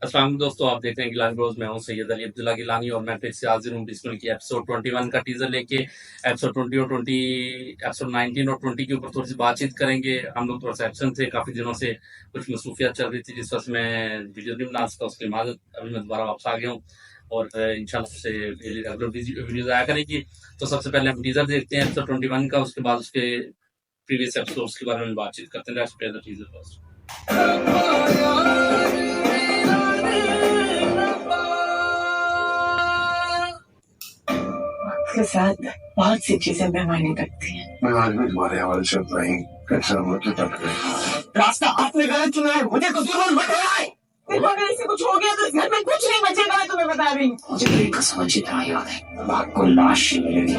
अस्सलाम वालेकुम दोस्तों, आप देख रहे हैं गिलानी ब्रोज। मैं हूं सैयद अली अब्दुल्ला गिलानी और मैं फिर से हाजिर हूं डिस्कवरी की एपिसोड 21 का टीजर लेके। एपिसोड 20 और 20 एपिसोड 19 और 20 के ऊपर थोड़ी सी बातचीत करेंगे। हम लोग थोड़ा सा एब्सेंट थे काफी दिनों से, कुछ मसरूफियत चल रही थी जिस वक्त मैं वीडियो नहीं बना सकता, उसकी इमाजत अभी मैं दोबारा वापस आ गया हूँ और इंशाल्लाह से रेगुलर वीडियोज आया करेंगी। तो सबसे पहले हम टीजर देखते हैं एपिसोड 21 का, उसके बाद उसके प्रीवियस एपिसोड्स के बारे में बातचीत करते हैं। Teaser first. के साथ बहुत सी चीजें मैं मायने रखती हैं। मैं आज भी तुम्हारे हवाले से अपना ही कैसा मतलब तक रास्ता आपने गलत चुना है, मुझे कसूरवार मत ठहराएं। देखो अगर इसे कुछ हो गया तो इस घर में कुछ नहीं बचेगा, मैं तुम्हें बता रही हूँ। मुझे मेरी कसम अच्छी तरह याद है, अब आपको लाश ही मिलेगी।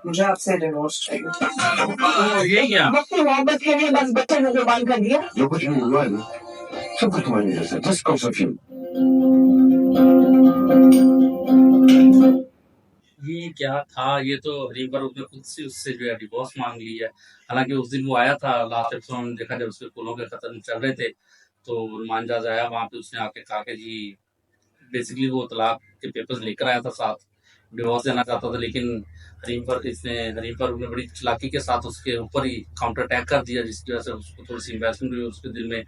मुझे आपसे डिवोर्स चाहिए। ये क्या? वक्त मोहब्बत के लिए बस बच्चे ने जुबान कर दिया। जो कुछ भी हुआ है ना, सब कुछ तुम्हारी वजह से। बस कौन सा फिल्म ये क्या था? ये तो हरीम पर उसने खुद से उससे जो है डिवोर्स मांग ली है। हालांकि उस दिन वो आया था, लास्ट एपिसोड में देखा जब उसके पुलों के खत्म चल रहे थे तो रुमान जाज आया वहां पे, उसने आके कहा कि जी बेसिकली वो तलाक के पेपर्स लेकर आया था साथ, डिवोर्स देना चाहता था, लेकिन हरीम पर ने बड़ी चालाकी के साथ उसके ऊपर ही काउंटर अटैक कर दिया, जिसकी वजह से उसको थोड़ी सी इन्वेस्टमेंट हुई, उसके दिल में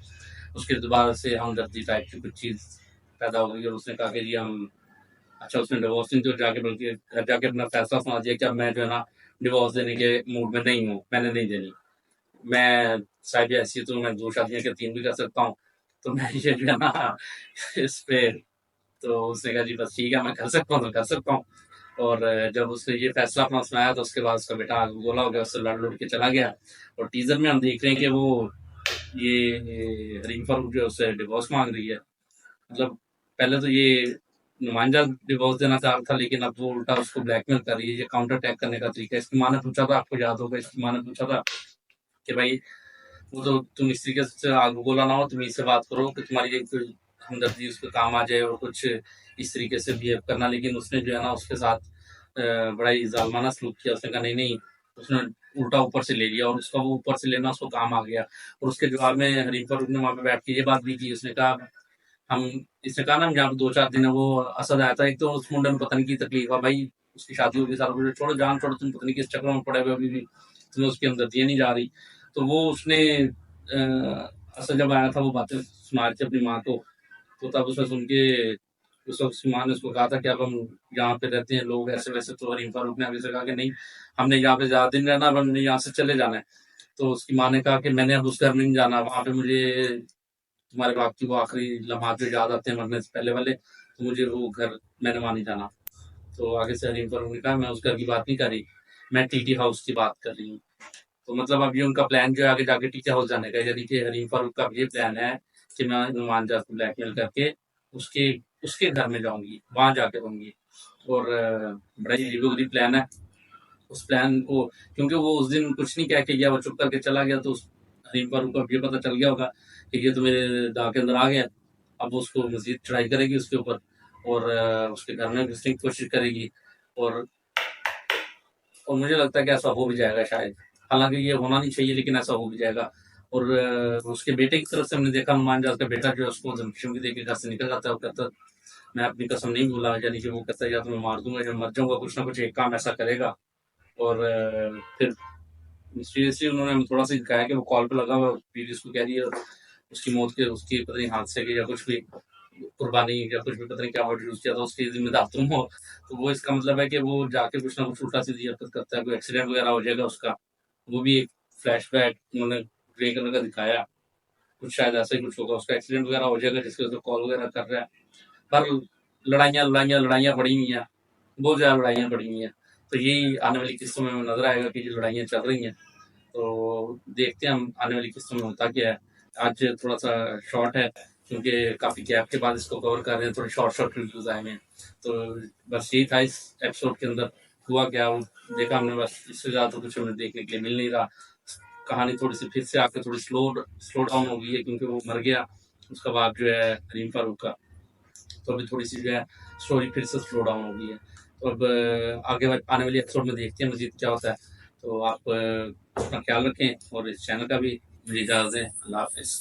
उसके दोबारा से हमदर्दी टाइप की कुछ चीज पैदा हो गई और उसने कहा कि जी हम अच्छा, उसने डिवोर्स नहीं तो जाके बल्कि घर जाके अपना फैसला सुना दिया कि अब मैं जो है ना डिवोर्स देने के मूड में नहीं हूँ, मैंने नहीं देनी। मैं साहिब हैसियत हूँ, मैं 2 शादियां के 3 भी कर सकता हूँ, तो मैं ये जो है ना इस पे, तो उसने कहा जी बस ठीक है, मैं कर सकता हूँ तो कर सकता हूँ। और जब उसने ये फैसला अपना सुनाया तो उसके बाद उसका बेटा आगे गोला हो गया, उससे लड़ लुड़ के चला गया। और टीजर में हम देख रहे हैं कि वो ये हरीम फारूक जो है उससे डिवोर्स मांग रही है। मतलब पहले तो ये नुमाइंदा डिवोर्स देना चाह रहा था, लेकिन अब वो उल्टा उसको ब्लैकमेल कर रही है। ये काउंटर अटैक करने का तरीका है। इसकी माँ ने पूछा था, आपको याद होगा, इसकी माँ ने पूछा था कि भाई वो तो तुम इस तरीके से आगू बोला ना हो, तुम इससे बात करो कि तुम्हारी एक हमदर्दी उसके काम आ जाए और कुछ इस तरीके से बिहेव करना। लेकिन उसने जो है ना उसके साथ बड़ा ही जालमाना सलूक किया। उसने कहा नहीं नहीं, उसने उल्टा ऊपर से ले लिया और उसका वो ऊपर से लेना उसको काम आ गया। और उसके जवाब में हरीफ फरूक ने वहां पे बैठ के ये बात भी की। उसने कहा हम इसने कहा ना, हम यहाँ पे 2-4 दिन है, वो असद आया था, एक तो उस मुंडे में पता नहीं की तकलीफ है भाई, उसकी शादी होगी, सारा कुछ छोड़ो, जान छोड़ो, तुम पता नहीं किस चक्कर में पड़े हुए अभी भी, तुम्हें उसके अंदर दिए नहीं जा रही। तो वो उसने असद जब आया था वो बातें सुना रही थी अपनी माँ को, तो तब उसने सुन के उस वक्त उसकी माँ ने उसको कहा था कि अब हम यहाँ पे रहते हैं लोग ऐसे वैसे। तो हरीम फारूक ने अभी से कहा कि नहीं, हमने यहाँ पे ज्यादा दिन रहना, अब हमने यहाँ से चले जाना है। तो उसकी माँ ने कहा कि मैंने अब उस घर में नहीं जाना, वहां पे मुझे तुम्हारे बाप की वो आखिरी लम्हात जो याद आते हैं मरने से पहले वाले, तो मुझे वो घर मैंने वहां नहीं जाना। तो आगे से हरीम फारूक ने कहा मैं उस घर की बात नहीं कर रही, मैं टीटी हाउस की बात कर रही हूँ। तो मतलब अब ये उनका प्लान जो है आगे जाके टीटी हाउस जाने का, यानी कि हरीम फारूक का ये प्लान है कि मैं नुमान जात को ब्लैकमेल करके उसके उसके घर में जाऊंगी, वहां जाके रहूंगी। और बड़ा ही अजीबोगरीब प्लान है। उस प्लान को, क्योंकि वो उस दिन कुछ नहीं कह के गया, वो चुप करके चला गया, तो उस हरीम फारूक को अब ये पता चल गया होगा कि ये तो मेरे दांव के अंदर आ गया। अब वो उसको मजीद चढ़ाई करेगी उसके ऊपर और उसके घर में घुसने की कोशिश करेगी। और और मुझे लगता है कि ऐसा हो भी जाएगा शायद, हालांकि ये होना नहीं चाहिए लेकिन ऐसा हो भी जाएगा। और उसके बेटे की तरफ से हमने देखा, हनुमान जात का बेटा जो है उसको धमकी देके घर से निकल जाता है। वो कहता मैं अपनी कसम नहीं भूला, यानी कि वो कहता है या तो मैं मार दूंगा या मर जाऊंगा, कुछ ना कुछ एक काम ऐसा करेगा। और फिर मिस्टीरियसली उन्होंने हमें थोड़ा सा दिखाया कि वो कॉल पे लगा हुआ है, बीवी उसको कह रही है उसकी मौत के, उसकी पता नहीं हादसे की या कुछ भी कुर्बानी या कुछ भी पता नहीं क्या वर्ड यूज किया था, उसकी जिम्मेदार तुम हो। तो वो इसका मतलब है कि वो जाके कुछ ना कुछ उल्टा सीधी हरकत करता है, कोई एक्सीडेंट वगैरह हो जाएगा उसका। वो भी एक फ्लैशबैक उन्होंने ग्रे कलर का दिखाया, कुछ शायद ऐसा ही कुछ होगा, उसका एक्सीडेंट वगैरह हो जाएगा जिसकी वजह से कॉल वगैरह कर रहा है। पर लड़ाइयाँ लड़ाइयाँ लड़ाइयाँ पड़ी हुई हैं, बहुत ज्यादा लड़ाइयाँ पड़ी हुई हैं। तो यही आने वाली किस्तों में नजर आएगा कि जो लड़ाइयाँ चल रही हैं। तो देखते हैं हम आने वाली किस्तों में होता क्या है। आज थोड़ा सा शॉर्ट है क्योंकि काफी गैप के बाद इसको कवर कर रहे हैं, थोड़े शॉर्ट शॉर्ट रिव्यूज आए हैं। तो बस यही था इस एपिसोड के अंदर, हुआ क्या वो देखा हमने, बस इससे ज्यादा तो कुछ हमें देखने के लिए मिल नहीं रहा। कहानी थोड़ी सी फिर से आके थोड़ी स्लो डाउन हो गई है क्योंकि वो मर गया उसका बाप जो है हरीम फारूक का। तो अभी थोड़ी सी जो है स्टोरी फिर से स्लो डाउन हो गई है। तो अब आगे आने वाली एपिसोड में देखते हैं मजीद क्या होता है। तो आप अपना ख्याल रखें और इस चैनल का भी मुझे इजाज़त दें। अल्लाह हाफ़िज़।